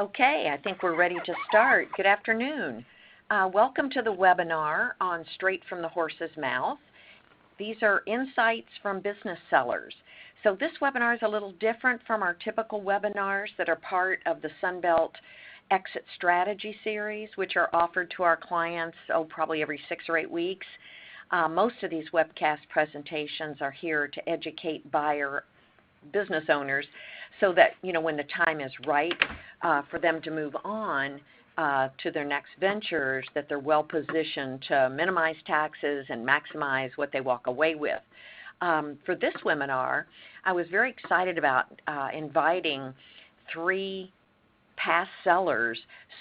Okay, I think we're ready to start. Good afternoon. Welcome to the webinar on Straight from the Horse's Mouth. These are insights from business sellers. So this webinar is a little different from our typical webinars that are part of the Sunbelt Exit Strategy series, which are offered to our clients, probably every 6 or 8 weeks. Most of these webcast presentations are here to educate buyer business owners so that, when the time is right for them to move on to their next ventures, that they're well positioned to minimize taxes and maximize what they walk away with. For this webinar, I was very excited about inviting 3 past sellers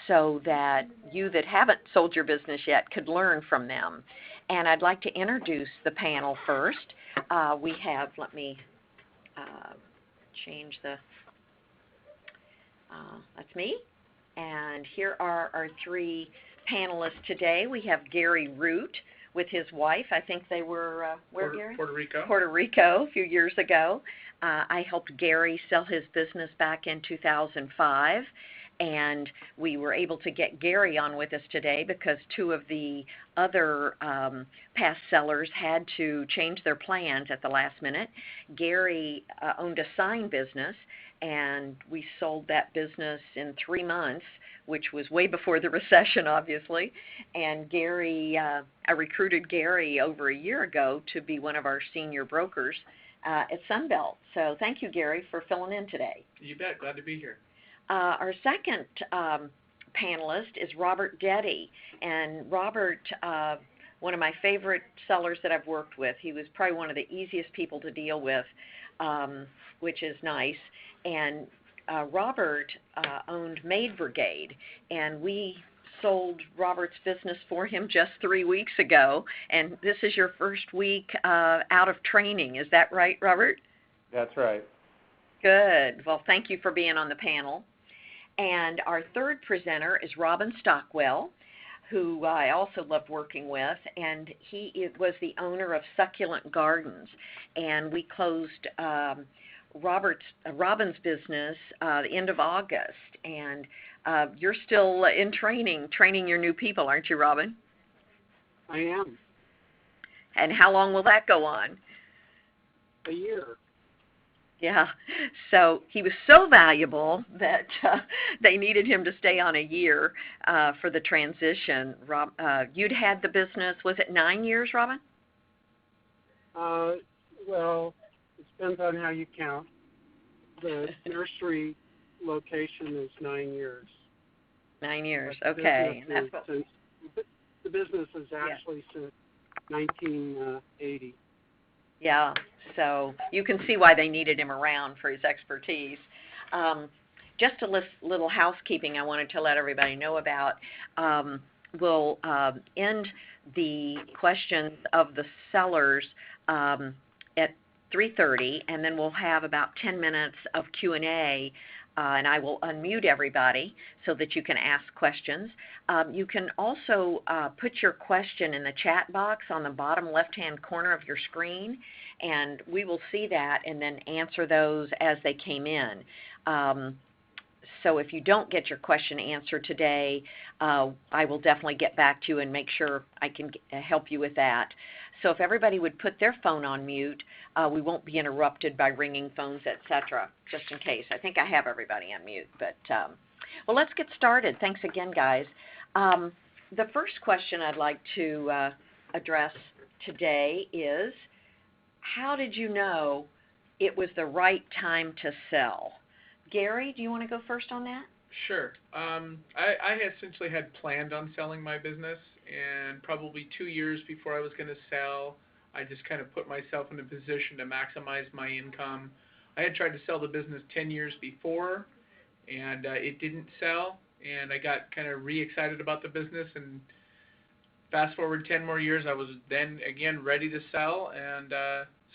so that you that haven't sold your business yet could learn from them. And I'd like to introduce the panel first. We have, let me change the, that's me. And here are our 3 panelists today. We have Gary Root with his wife. I think they were, Gary? Puerto Rico. Puerto Rico a few years ago. I helped Gary sell his business back in 2005. And we were able to get Gary on with us today because 2 of the other past sellers had to change their plans at the last minute. Gary owned a sign business, and we sold that business in 3 months, which was way before the recession, obviously. And Gary, I recruited Gary over a year ago to be one of our senior brokers at Sunbelt. So thank you, Gary, for filling in today. You bet. Glad to be here. Our second panelist is Robert Getty, and Robert, one of my favorite sellers that I've worked with. He was probably one of the easiest people to deal with, which is nice. And Robert owned Maid Brigade, and we sold Robert's business for him just 3 weeks ago. And this is your first week out of training. Is that right, Robert? That's right. Good. Well, thank you for being on the panel. And our third presenter is Robin Stockwell, who I also loved working with, and he was the owner of Succulent Gardens. And we closed Robin's business the end of August. And you're still in training your new people, aren't you, Robin? I am. And how long will that go on? A year. Yeah, so he was so valuable that they needed him to stay on a year for the transition. You'd had the business, was it 9 years, Robin? Well, it depends on how you count. The nursery location is 9 years. 9 years, But okay. The business is actually since 1980. Yeah, so you can see why they needed him around for his expertise. Just a little housekeeping I wanted to let everybody know about. We'll end the questions of the sellers at 3:30, and then we'll have about 10 minutes of Q&A, and I will unmute everybody so that you can ask questions. You can also put your question in the chat box on the bottom left-hand corner of your screen, and we will see that and then answer those as they came in. So if you don't get your question answered today, I will definitely get back to you and make sure I can help you with that. So if everybody would put their phone on mute, we won't be interrupted by ringing phones, etc., just in case. I think I have everybody on mute. But well, let's get started. Thanks again, guys. The first question I'd like to address today is, how did you know it was the right time to sell? Gary, do you want to go first on that? Sure. I essentially had planned on selling my business, and probably 2 years before I was going to sell, I just kind of put myself in a position to maximize my income. I had tried to sell the business 10 years before, and it didn't sell, and I got kind of re-excited about the business, and fast forward 10 more years, I was then again ready to sell, and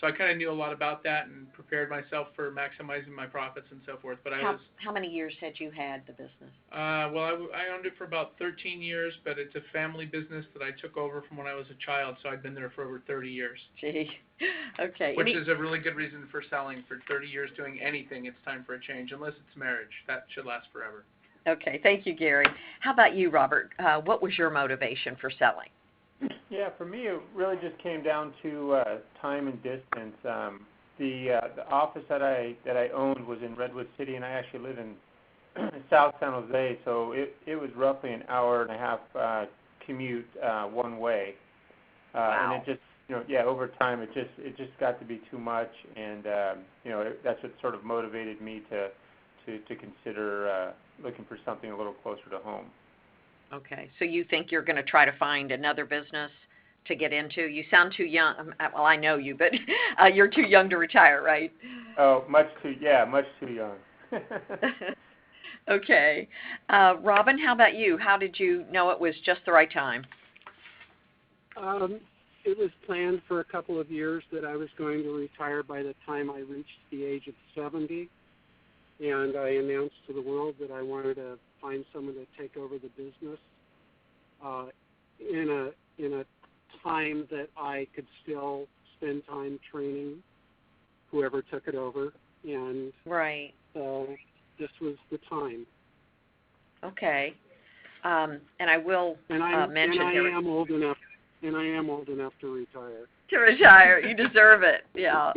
so I kind of knew a lot about that and prepared myself for maximizing my profits and so forth. But how many years had you had the business? Well, I owned it for about 13 years, but it's a family business that I took over from when I was a child, so I'd been there for over 30 years. Gee, okay. Which is a really good reason for selling. For 30 years doing anything, it's time for a change, unless it's marriage. That should last forever. Okay, thank you, Gary. How about you, Robert? What was your motivation for selling? Yeah, for me, it really just came down to time and distance. The office that I owned was in Redwood City, and I actually live in South San Jose, so it was roughly an hour and a half commute one way. And Wow. it just, yeah, over time it just got to be too much, and that's what sort of motivated me to consider looking for something a little closer to home. Okay, so you think you're going to try to find another business to get into? You sound too young. Well, I know you, but you're too young to retire, right? Oh, much too young. Okay. Robin, how about you? How did you know it was just the right time? It was planned for a couple of years that I was going to retire by the time I reached the age of 70, and I announced to the world that I wanted to find someone to take over the business in a time that I could still spend time training whoever took it over, and Right. so this was the time. Okay. And I will And I mention here am old enough, to retire. to retire. You deserve it. Yeah.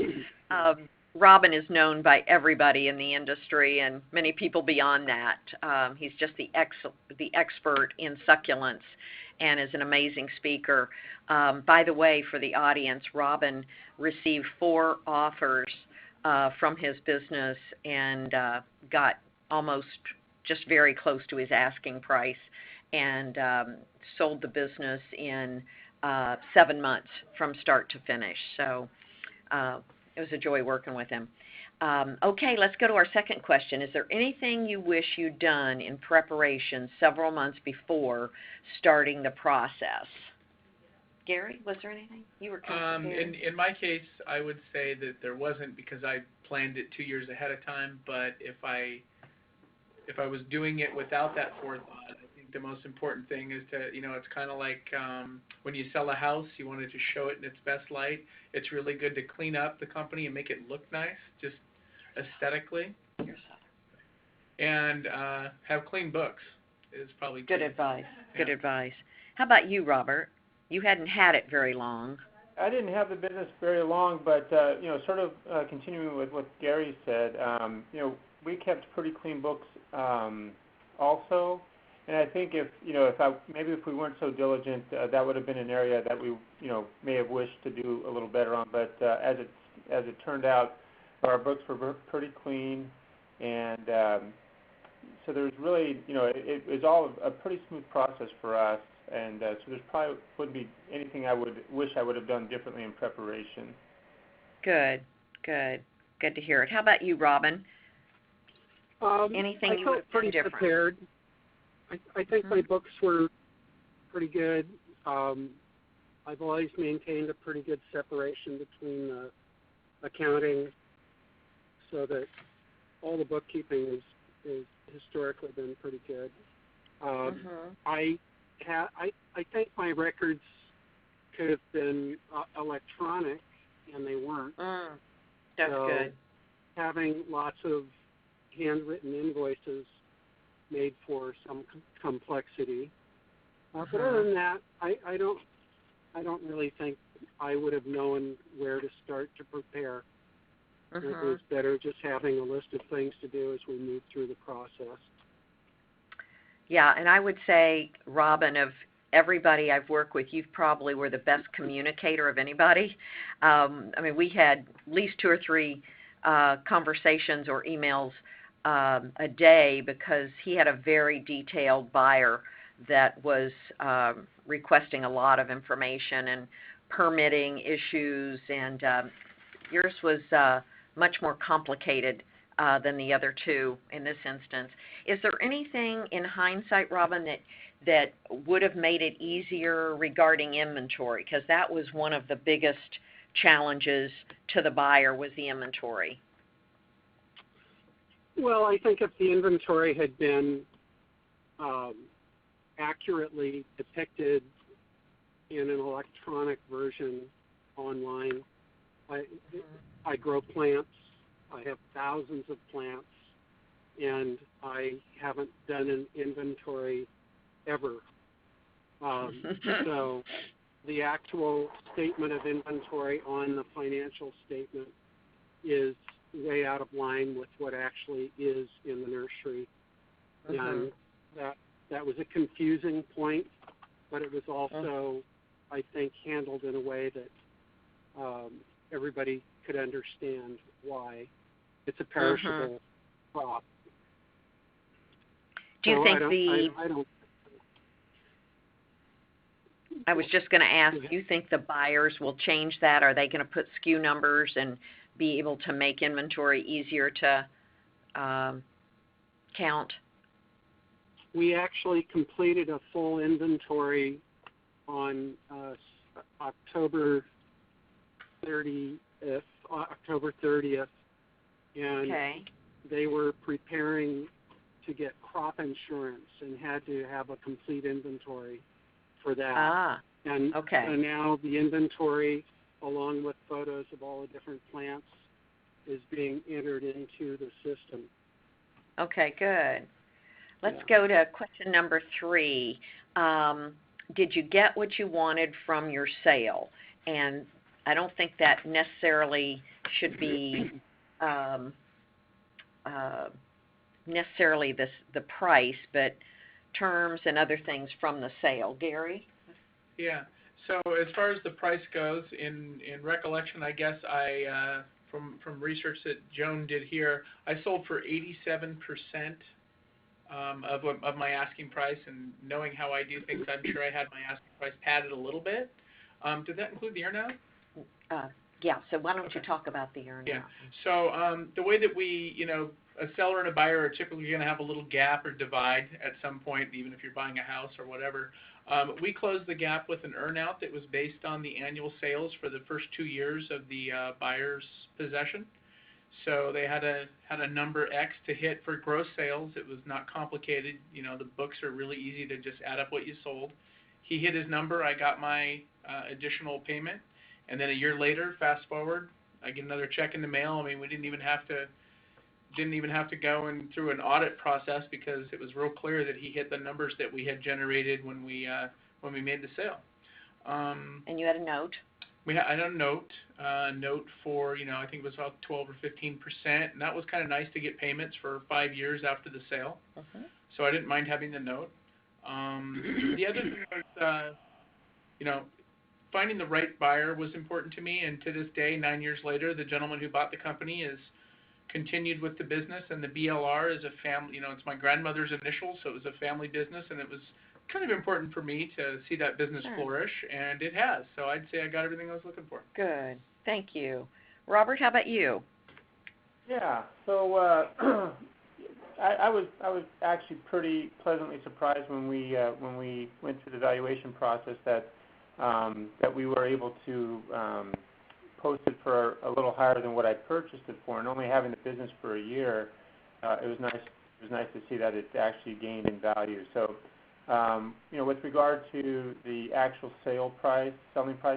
Robin is known by everybody in the industry and many people beyond that. He's just the expert in succulents and is an amazing speaker. By the way, for the audience, Robin received 4 offers from his business and got almost just very close to his asking price and sold the business in 7 months from start to finish. So it was a joy working with him. Okay, let's go to our second question. Is there anything you wish you'd done in preparation several months before starting the process? Gary, was there anything you were kind of prepared? In my case, I would say that there wasn't, because I planned it 2 years ahead of time. But if I was doing it without that forethought, I think the most important thing is to, it's kind of like when you sell a house, you wanted to show it in its best light. It's really good to clean up the company and make it look nice, just aesthetically, and have clean books is probably key. Good advice. Good Yeah. advice. How about you, Robert? You hadn't had it very long. I didn't have the business very long, but sort of continuing with what Gary said, we kept pretty clean books also, and I think if we weren't so diligent, that would have been an area that we may have wished to do a little better on. But as it turned out, our books were pretty clean, and so there was really it was all a pretty smooth process for us. And so there's probably wouldn't be anything I would wish I would have done differently in preparation. Good to hear it. How about you, Robin? Anything I you would felt have pretty done different? prepared. I think my books were pretty good. I've always maintained a pretty good separation between the accounting, so that all the bookkeeping is historically been pretty good. I think my records could have been electronic, and they weren't. That's so good. Having lots of handwritten invoices made for some complexity. But other than that, I don't really think I would have known where to start to prepare. It was better just having a list of things to do as we move through the process. Yeah, and I would say, Robin, of everybody I've worked with, you probably were the best communicator of anybody. We had at least 2 or 3 conversations or emails a day, because he had a very detailed buyer that was requesting a lot of information and permitting issues, and yours was much more complicated than the other 2 in this instance. Is there anything in hindsight, Robin, that would have made it easier regarding inventory? Because that was one of the biggest challenges to the buyer, was the inventory. Well, I think if the inventory had been accurately depicted in an electronic version online, I grow plants. I have thousands of plants. and I haven't done an inventory ever. So the actual statement of inventory on the financial statement is way out of line with what actually is in the nursery. And that was a confusing point, but it was also, I think, handled in a way that everybody could understand why. It's a perishable crop. Do you So think I don't. I was just going to ask, do you think the buyers will change that? Are they going to put SKU numbers and be able to make inventory easier to count? We actually completed a full inventory on October 30th, and they were preparing to get crop insurance and had to have a complete inventory for that. And now the inventory, along with photos of all the different plants, is being entered into the system. Okay, good. Let's go to question number 3. Did you get what you wanted from your sale? And I don't think that necessarily should be necessarily the price, but terms and other things from the sale. Gary? Yeah. So as far as the price goes, in recollection, I guess I from research that Joan did here, I sold for 87% of my asking price, and knowing how I do things, I'm sure I had my asking price padded a little bit. Did that include the earnout? Yeah, so why don't you talk about the earnout? Yeah, so the way that we, a seller and a buyer are typically going to have a little gap or divide at some point, even if you're buying a house or whatever. We closed the gap with an earnout that was based on the annual sales for the first 2 years of the buyer's possession. So they had a number X to hit for gross sales. It was not complicated. The books are really easy to just add up what you sold. He hit his number. I got my additional payment. And then a year later, fast forward, I get another check in the mail. I mean, we didn't even have to go through an audit process, because it was real clear that he hit the numbers that we had generated when we made the sale. And you had a note? I had a note for, I think it was about 12 or 15%, and that was kind of nice to get payments for 5 years after the sale. So I didn't mind having the note. The other thing was, finding the right buyer was important to me, and to this day, 9 years later, the gentleman who bought the company is continued with the business, and the BLR is a family, it's my grandmother's initials, so it was a family business, and it was kind of important for me to see that business flourish, and it has. So I'd say I got everything I was looking for. Good. Thank you. Robert, how about you? Yeah. So I was actually pretty pleasantly surprised when we went through the valuation process that we were able to post it for a little higher than what I purchased it for, and only having the business for a year, it was nice. It was nice to see that it actually gained in value. So, with regard to the actual selling price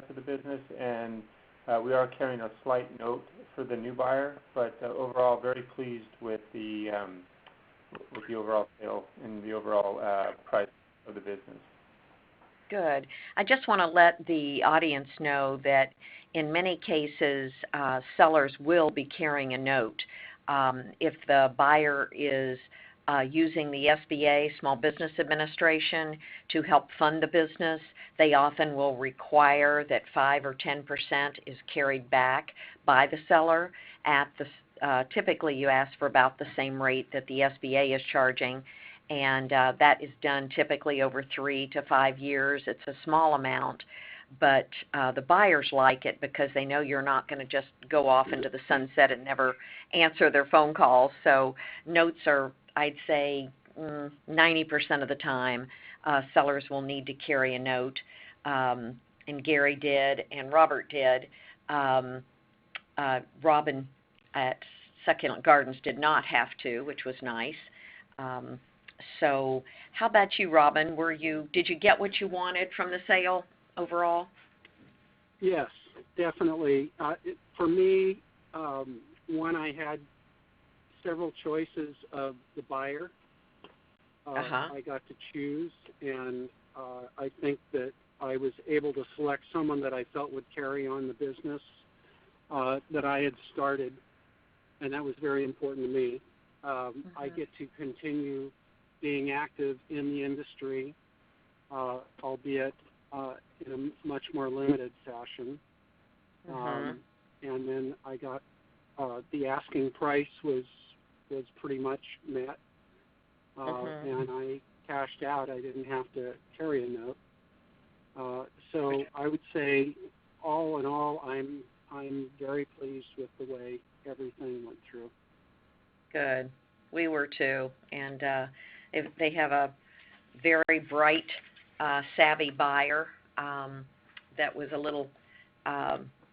of the business, and we are carrying a slight note for the new buyer, but overall, very pleased with the overall sale and the overall price of the business. Good. I just want to let the audience know that in many cases, sellers will be carrying a note. If the buyer is using the SBA, Small Business Administration, to help fund the business, they often will require that 5 or 10% is carried back by the seller at the, typically you ask for about the same rate that the SBA is charging, and that is done typically over 3 to 5 years. It's a small amount, but the buyers like it because they know you're not going to just go off into the sunset and never answer their phone calls. So notes are, I'd say, 90% of the time, sellers will need to carry a note, and Gary did, and Robert did. Robin at Succulent Gardens did not have to, which was nice. So how about you, Robin? Did you get what you wanted from the sale overall? Yes, definitely. For me, one, I had several choices of the buyer. Uh-huh. I got to choose, and I think that I was able to select someone that I felt would carry on the business that I had started, and that was very important to me. I get to continue being active in the industry, albeit in a much more limited fashion. And then I got the asking price was pretty much met, and I cashed out. I didn't have to carry a note. So I would say, all in all, I'm very pleased with the way everything went through. Good. We were too. And they have a very bright, savvy buyer that was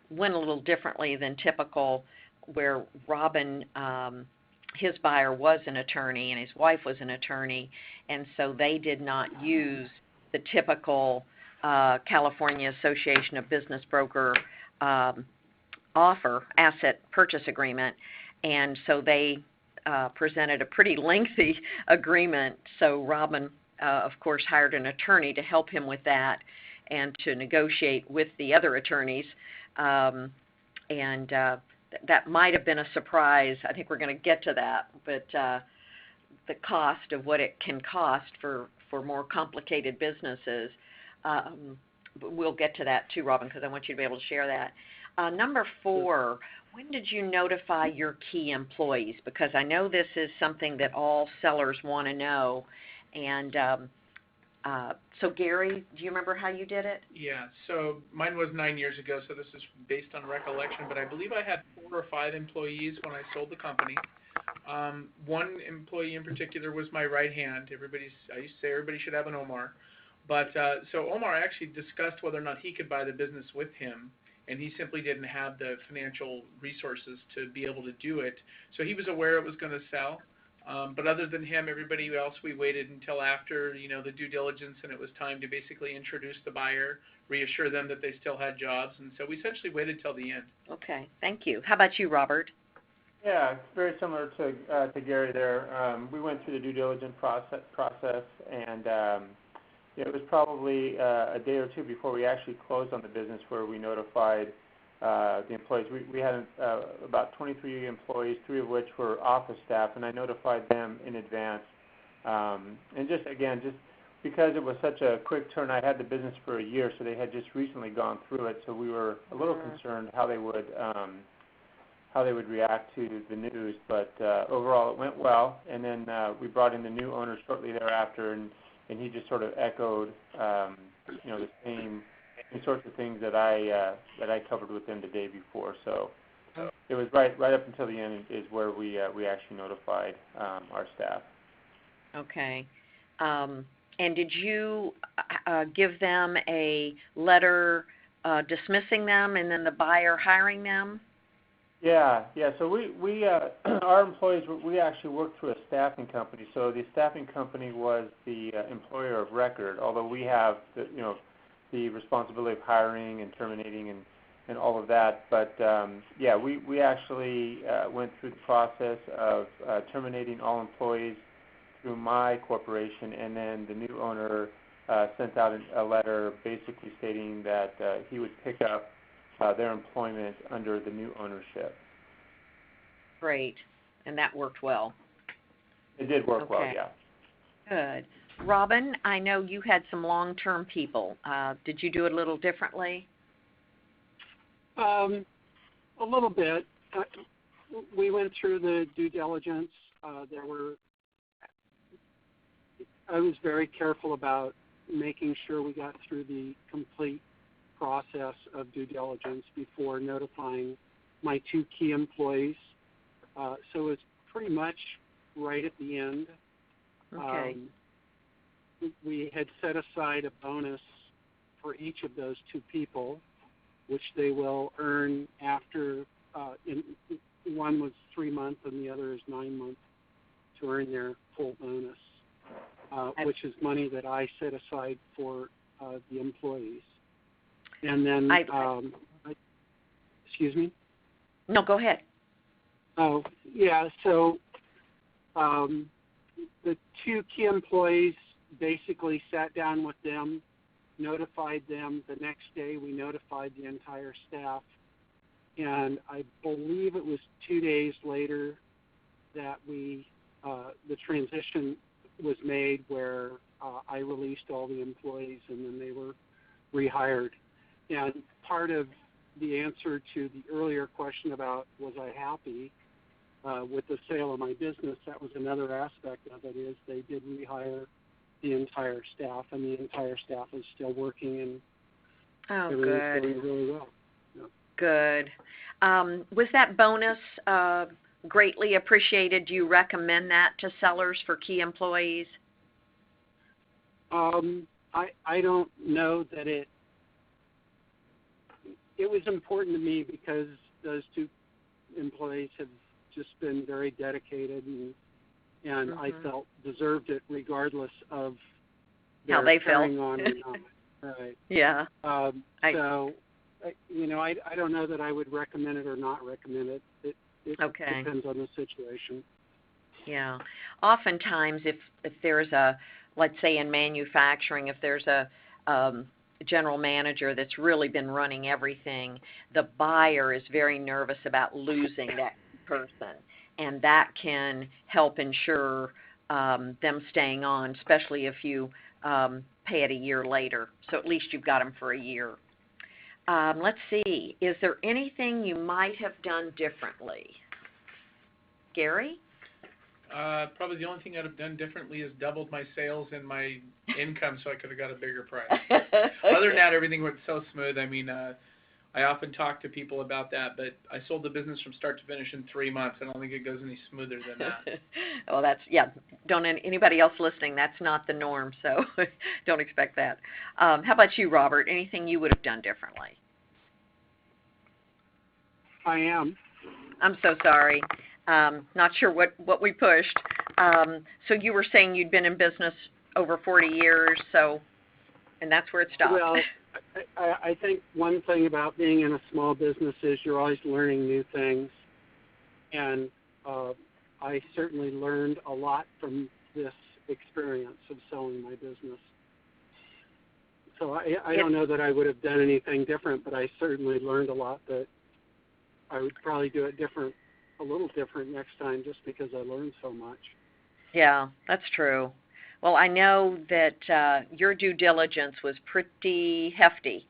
went a little differently than typical, where Robin, his buyer was an attorney and his wife was an attorney, and so they did not use the typical California Association of Business Broker offer, asset purchase agreement, and so they presented a pretty lengthy agreement. So Robin, of course, hired an attorney to help him with that and to negotiate with the other attorneys, and that might have been a surprise. I think we're going to get to that, but the cost of what it can cost for more complicated businesses, we'll get to that too, Robin, because I want you to be able to share that. Number 4, when did you notify your key employees? Because I know this is something that all sellers want to know. And so, Gary, do you remember how you did it? Yeah, so mine was 9 years ago, so this is based on recollection, but I believe I had 4 or 5 employees when I sold the company. One employee in particular was my right hand. I used to say everybody should have an Omar. But so Omar actually discussed whether or not he could buy the business with him, and he simply didn't have the financial resources to be able to do it. So he was aware it was going to sell. But other than him, everybody else, we waited until after, the due diligence, and it was time to basically introduce the buyer, reassure them that they still had jobs, and so we essentially waited till the end. Okay, thank you. How about you, Robert? Yeah, it's very similar to Gary there. We went through the due diligence process, and it was probably a day or two before we actually closed on the business where we notified the employees. We had about 23 employees, 3 of which were office staff, and I notified them in advance. And just because it was such a quick turn, I had the business for a year, so they had just recently gone through it, so we were a little concerned how they would react to the news. But overall, it went well. And then we brought in the new owner shortly thereafter, and he just sort of echoed, the same sorts of things that I covered with them the day before. So it was right up until the end is where we actually notified our staff. Okay. And did you give them a letter dismissing them and then the buyer hiring them? Yeah. So we our employees, we actually worked through a staffing company. So the staffing company was the employer of record, although we have the responsibility of hiring and terminating and all of that. But we actually went through the process of terminating all employees through my corporation, and then the new owner sent out a letter basically stating that he would pick up their employment under the new ownership. Great, and that worked well. It did work well, yeah. Good. Robin, I know you had some long-term people. Did you do it a little differently? A little bit. We went through the due diligence. I was very careful about making sure we got through the complete process of due diligence before notifying my 2 key employees. So it's pretty much right at the end. Okay. We had set aside a bonus for each of those 2 people, which they will earn after, one was 3 months and the other is 9 months to earn their full bonus, which is money that I set aside for the employees. And then, excuse me? No, go ahead. Oh, yeah, so The two key employees basically sat down with them, notified them. The next day we notified the entire staff. And I believe it was 2 days later that the transition was made where I released all the employees and then they were rehired. And part of the answer to the earlier question about was I happy with the sale of my business, that was another aspect of it, is they did rehire the entire staff, and the entire staff is still working, and everything's going really well. Yep. Good. Was that bonus greatly appreciated? Do you recommend that to sellers for key employees? I don't know that it was important to me because those two employees have just been very dedicated and I felt deserved it regardless of how they carrying felt. on or not. Right. Yeah. So, I don't know that I would recommend it or not recommend it. It Okay. depends on the situation. Yeah. Oftentimes, if there's a, let's say in manufacturing, if there's a general manager that's really been running everything, the buyer is very nervous about losing that person, and that can help ensure them staying on, especially if you pay it a year later. So at least you've got them for a year. Let's see. Is there anything you might have done differently? Gary? Probably the only thing I'd have done differently is doubled my sales and my income so I could have got a bigger price. Other than that, everything went so smooth. I mean, I often talk to people about that, but I sold the business from start to finish in 3 months. I don't think it goes any smoother than that. Well, don't anybody else listening, that's not the norm, so don't expect that. How about you, Robert? Anything you would have done differently? I am. I'm so sorry. Not sure what we pushed. So you were saying you'd been in business over 40 years, and that's where it stopped. Well, I think one thing about being in a small business is you're always learning new things, and I certainly learned a lot from this experience of selling my business. So I don't know that I would have done anything different, but I certainly learned a lot that I would probably do it a little different next time just because I learned so much. Yeah, that's true. Well, I know that your due diligence was pretty hefty.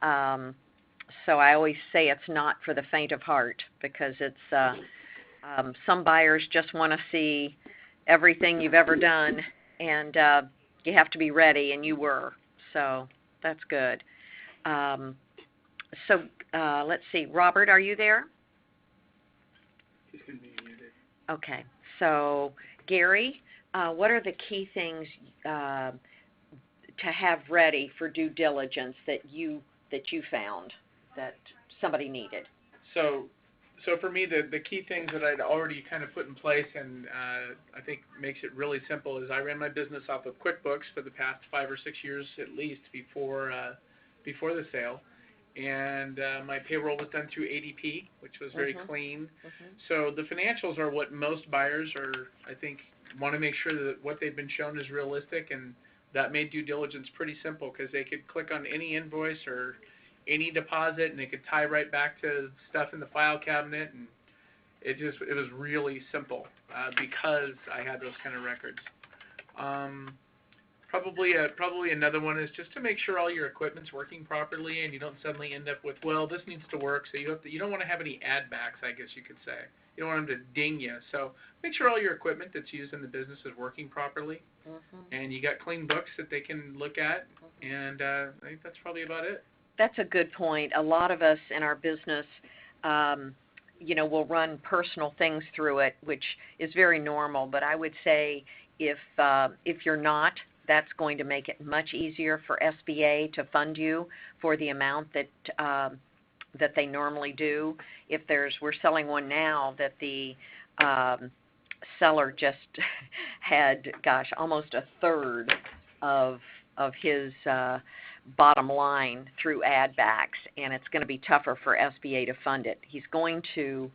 So I always say it's not for the faint of heart because it's some buyers just want to see everything you've ever done, and you have to be ready, and you were. So that's good. So let's see. Robert, are you there? He's going to be muted. Okay. So, Gary, what are the key things to have ready for due diligence that you found that somebody needed? So for me, the key things that I'd already kind of put in place and I think makes it really simple is I ran my business off of QuickBooks for the past 5 or 6 years at least before the sale. And my payroll was done through ADP, which was very clean. So the financials are what most buyers I think, want to make sure that what they've been shown is realistic, and that made due diligence pretty simple because they could click on any invoice or any deposit, and they could tie right back to stuff in the file cabinet, and it was really simple because I had those kind of records. Probably another one is just to make sure all your equipment's working properly, and you don't suddenly end up with, well, this needs to work. So you don't want to have any add backs, I guess you could say. You don't want them to ding you. So make sure all your equipment that's used in the business is working properly, and you got clean books that they can look at. And I think that's probably about it. That's a good point. A lot of us in our business, will run personal things through it, which is very normal. But I would say if you're not, that's going to make it much easier for SBA to fund you for the amount that they normally do. If we're selling one now that the seller just had, almost a third of his bottom line through add backs, and it's going to be tougher for SBA to fund it. He's going to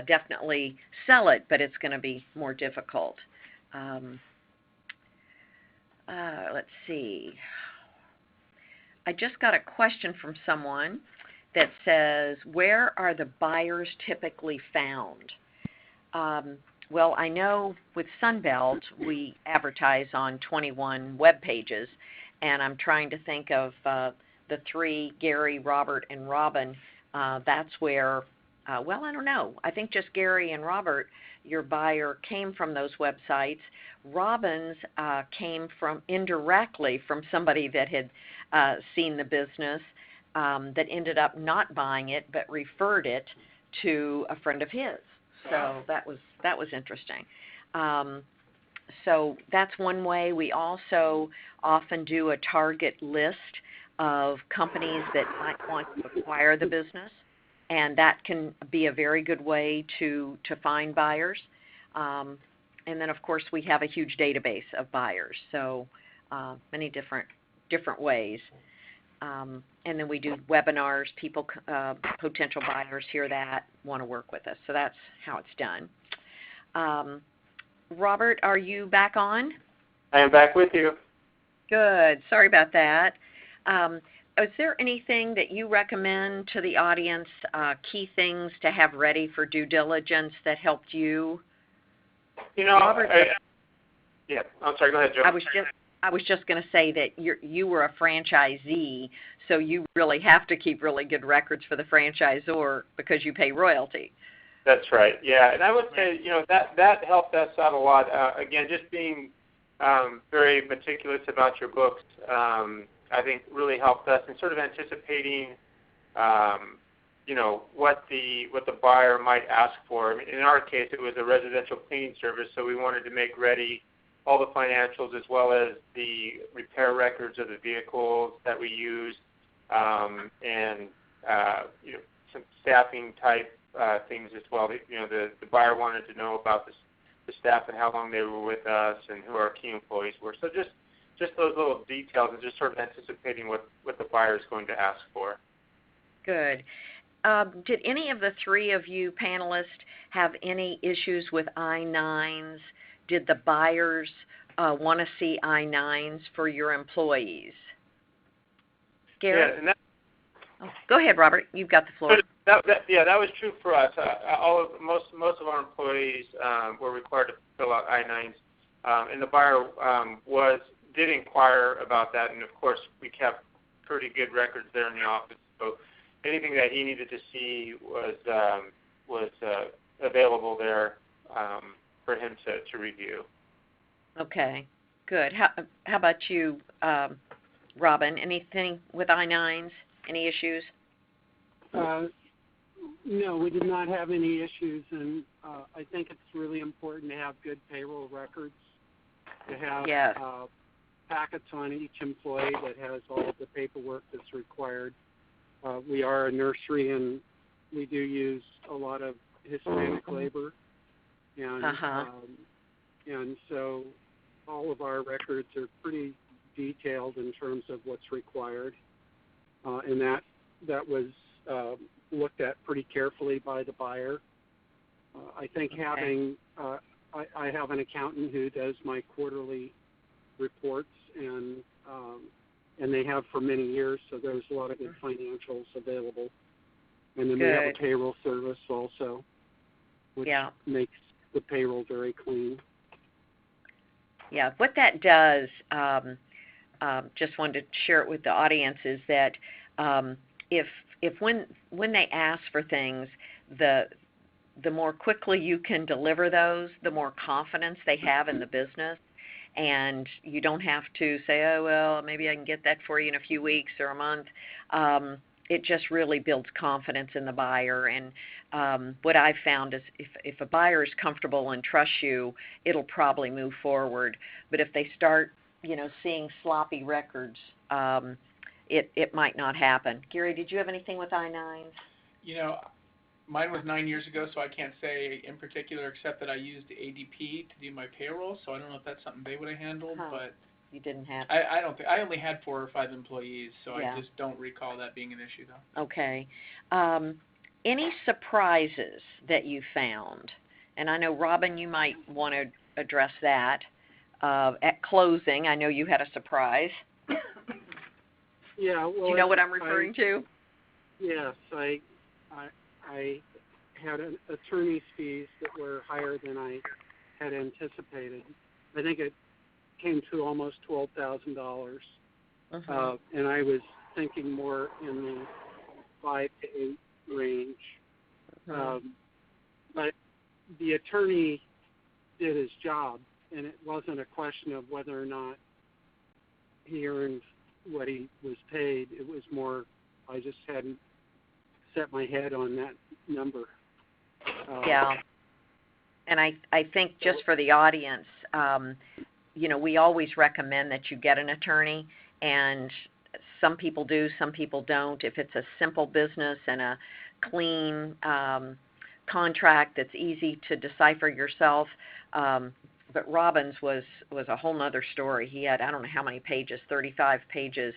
definitely sell it, but it's going to be more difficult. Let's see. I just got a question from someone that says, where are the buyers typically found? Well, I know with Sunbelt, we advertise on 21 web pages, and I'm trying to think of the three, Gary, Robert, and Robin. That's where, well, I don't know. I think just Gary and Robert, your buyer, came from those websites. Robin's came from indirectly from somebody that had seen the business that ended up not buying it but referred it to a friend of his. So that was interesting. So that's one way. We also often do a target list of companies that might want to acquire the business, and that can be a very good way to find buyers. And then, of course, we have a huge database of buyers, so many different ways. And then we do webinars. People, potential buyers hear that, want to work with us. So that's how it's done. Robert, are you back on? I am back with you. Good. Sorry about that. Is there anything that you recommend to the audience, key things to have ready for due diligence that helped you? You know, Robert, yeah, I'm sorry. Go ahead, Joe. I was just going to say that you were a franchisee, so you really have to keep really good records for the franchisor because you pay royalty. That's right. Yeah, and I would say, you know, that helped us out a lot. Again, just being very meticulous about your books, I think really helped us in sort of anticipating, you know, what the buyer might ask for. I mean, in our case, it was a residential cleaning service, so we wanted to make ready all the financials as well as the repair records of the vehicles that we used, and you know, some staffing type things as well. You know, the buyer wanted to know about the staff and how long they were with us and who our key employees were. So just those little details and just sort of anticipating what the buyer is going to ask for. Good. Did any of the three of you panelists have any issues with I-9s? Did the buyers want to see I-9s for your employees? Gary? Yeah, and Go ahead, Robert. You've got the floor. that was true for us. Most of our employees were required to fill out I-9s, and the buyer did inquire about that, and of course we kept pretty good records there in the office. So anything that he needed to see was available there for him to review. Okay, good. How about you, Robin? Anything with I-9s? Any issues? No, we did not have any issues, and I think it's really important to have good payroll records, to have Yes. packets on each employee that has all of the paperwork that's required. We are a nursery, and we do use a lot of Hispanic labor, and and so all of our records are pretty detailed in terms of what's required, and that was looked at pretty carefully by the buyer. I think having I have an accountant who does my quarterly reports, and they have for many years, so there's a lot of good financials available. And then we have a payroll service also, which makes the payroll very clean. Yeah, what that does, just wanted to share it with the audience, is that if when they ask for things, the more quickly you can deliver those, the more confidence they have in the business. And you don't have to say, oh, well, maybe I can get that for you in a few weeks or a month. It just really builds confidence in the buyer. And what I've found is if a buyer is comfortable and trusts you, it'll probably move forward. But if they start, seeing sloppy records, it might not happen. Gary, did you have anything with I-9s? Mine was 9 years ago, so I can't say in particular, except that I used ADP to do my payroll. So I don't know if that's something they would have handled, but you didn't have. I don't think I only had 4 or 5 employees, so Yeah. I just don't recall that being an issue, though. Okay. any surprises that you found? And I know, Robin, you might want to address that. At closing, I know you had a surprise. Yeah, well, Do you know what I'm referring to? Yes, I had attorney's fees that were higher than I had anticipated. I think it came to almost $12,000, and I was thinking more in the 5 to 8 range. But the attorney did his job, and it wasn't a question of whether or not he earned what he was paid. It was more, I just hadn't set my head on that number. Yeah. And I think just for the audience, we always recommend that you get an attorney, and some people do, some people don't. If it's a simple business and a clean contract that's easy to decipher yourself, but Robin's was a whole nother story. He had, I don't know how many pages, 35 pages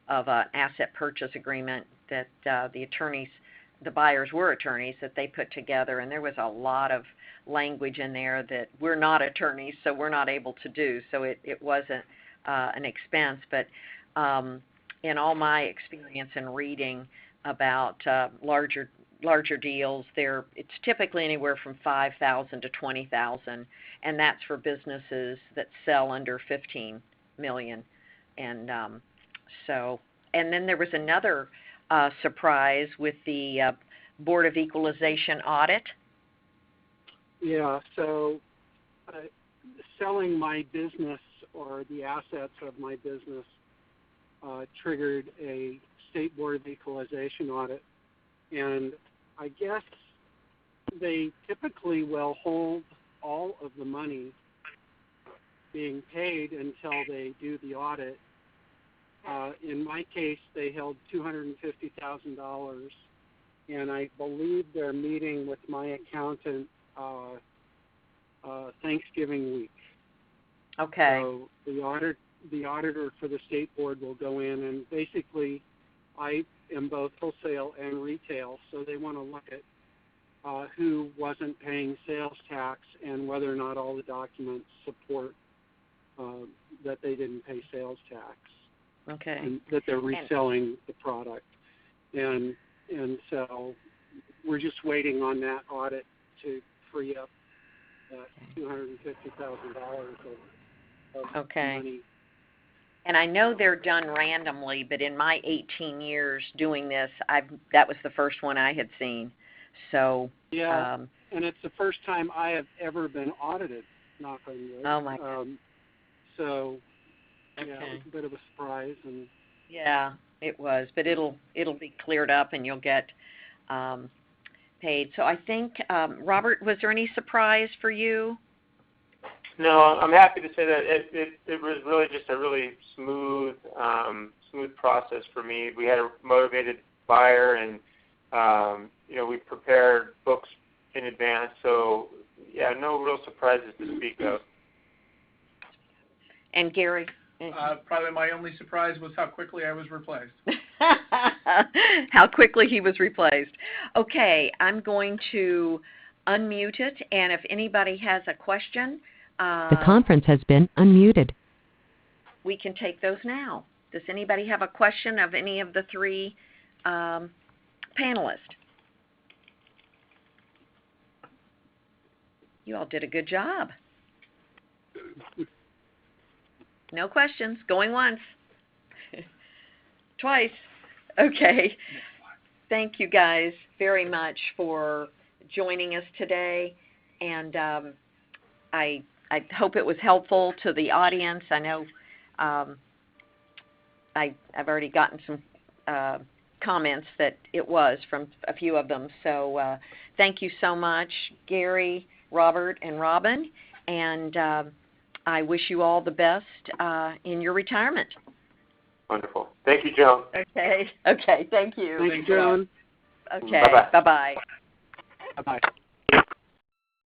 of an asset purchase agreement that the buyers were attorneys that they put together, and there was a lot of language in there that we're not attorneys, so we're not able to do. So it wasn't an expense, but in all my experience in reading about larger deals, it's typically anywhere from $5,000 to $20,000, and that's for businesses that sell under $15 million. And and then there was another surprise with the Board of Equalization audit. Yeah, so selling my business or the assets of my business triggered a State Board of Equalization audit, and I guess they typically will hold all of the money being paid until they do the audit. In my case, they held $250,000, and I believe they're meeting with my accountant Thanksgiving week. Okay. So the auditor for the state board will go in, and basically I am both wholesale and retail, so they want to look at who wasn't paying sales tax and whether or not all the documents support that they didn't pay sales tax. Okay. And that they're reselling the product. And so we're just waiting on that audit to free up that $250,000 of money. And I know they're done randomly, but in my 18 years doing this, that was the first one I had seen. So yeah, and it's the first time I have ever been audited, knock on wood. Oh my God. So yeah, it was a bit of a surprise, and yeah, it was, but it'll be cleared up, and you'll get paid. So I think, Robert, was there any surprise for you? No, I'm happy to say that it was really just a really smooth process for me. We had a motivated buyer, and we prepared books in advance. So yeah, no real surprises to speak of. And Gary? Probably my only surprise was how quickly I was replaced. How quickly he was replaced. Okay, I'm going to unmute it, and if anybody has a question, the conference has been unmuted. We can take those now. Does anybody have a question of any of the three panelists? You all did a good job. No questions. Going once. Twice. Okay. Thank you guys very much for joining us today. And I hope it was helpful to the audience. I know I've already gotten some comments that it was from a few of them. So thank you so much, Gary, Robert, and Robin. And I wish you all the best in your retirement. Wonderful. Thank you, Joan. Okay. Thank you. Thank you, Joan. Okay. Bye-bye. Bye-bye. Bye-bye.